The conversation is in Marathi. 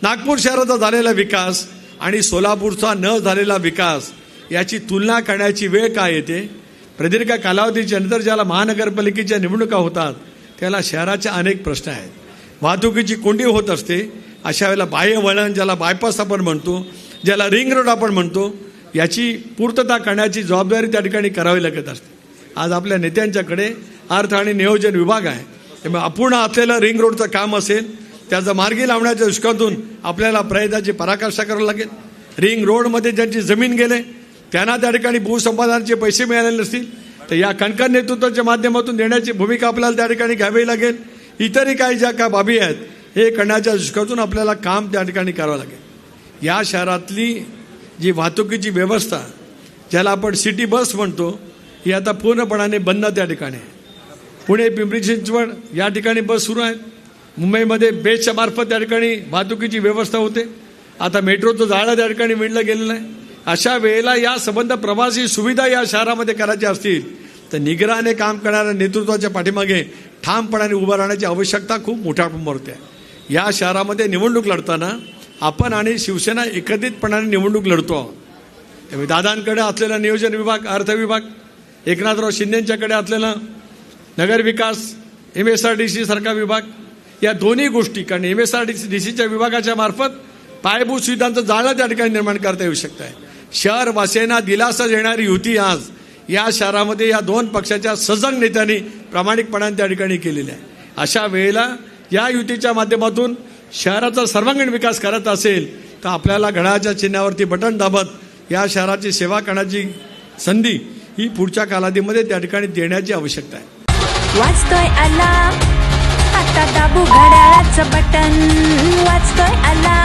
नागपूर शहराचा झालेला विकास आणि सोलापूरचा न झालेला विकास याची तुलना करण्याची वेळ काय येते? प्रदीर्घ कालावधीच्या नंतर ज्याला महानगरपालिकेच्या निवडणुका होतात त्याला शहराचे अनेक प्रश्न आहेत. वाहतुकीची कोंडी होत असते. अशा वेळेला बाह्य वळण, ज्याला बायपास आपण म्हणतो, ज्याला रिंग रोड आपण म्हणतो, याची पूर्तता करण्याची जबाबदारी त्या ठिकाणी करावी लागत असते. आज आपल्या नेत्यांच्याकडे अर्थ आणि नियोजन विभाग आहे. त्यामुळे अपूर्ण असलेलं रिंग रोडचं काम असेल त्याचं मार्गी लावण्याच्या दृष्टीतून आपल्याला प्रयत्नाची पराकाष्ठा करावी लागेल. रिंग रोडमध्ये ज्यांची जमीन गेले त्यांना त्या ठिकाणी भूसंपादनाचे पैसे मिळाले नसतील तर या कणखर नेतृत्वाच्या माध्यमातून देण्याची भूमिका आपल्याला त्या ठिकाणी घ्यावी लागेल. इतरही काही ज्या काय बाबी आहेत हे करण्याच्या दृष्टीतून आपल्याला काम त्या ठिकाणी करावं लागेल. या शहरातली जी वाहतुकीची व्यवस्था, ज्याला आपण सिटी बस म्हणतो, ही आता पूर्णपणाने बंद त्या ठिकाणी आहे. पुणे, पिंपरी चिंचवड या ठिकाणी बस सुरू आहेत. मुंबईमध्ये बेस्टच्या मार्फत त्या ठिकाणी वाहतुकीची व्यवस्था होते. आता मेट्रोचं जाळं त्या ठिकाणी विणलं गेलेलं आहे. अशा वेळेला या संबंध प्रवासी सुविधा या शहरामध्ये करायच्या असतील तर निग्रहाने काम करणाऱ्या नेतृत्वाच्या पाठीमागे ठामपणाने उभं राहण्याची आवश्यकता खूप मोठ्या प्रमाणावर आहे. या शहरामध्ये निवडणूक लढताना आपण आणि शिवसेना एकत्रितपणाने निवडणूक लढतो आहोत. त्यामुळे दादांकडे असलेला नियोजन विभाग, अर्थ विभाग, एकनाथराव शिंदेंच्याकडे असलेला नगर विकास, MSRDC सारखा विभाग, या दोन्ही गोष्टी, कारण MSRDCच्या विभागाच्या मार्फत पायाभूत सुविधांचं जाळं त्या ठिकाणी निर्माण करता येऊ शकतं आहे. शहरवासियांना दिलासा देणारी युती आज या शहरामध्ये या दोन पक्षाच्या सजग नेत्यांनी प्रामाणिकपणाने त्या ठिकाणी केलेली आहे. अशा वेळेला या युतीच्या माध्यमातून शहराचा सर्वांगीण विकास करत असेल तर आपल्याला घड्याळाच्या चिन्हावरती बटन दाबत या शहराची सेवा करण्याची संधी ही पुढच्या कालावधीमध्ये त्या ठिकाणी देण्याची आवश्यकता आहे. वाचतोय आला आता दाबू घड्याळाचं बटन, वाचतोय आला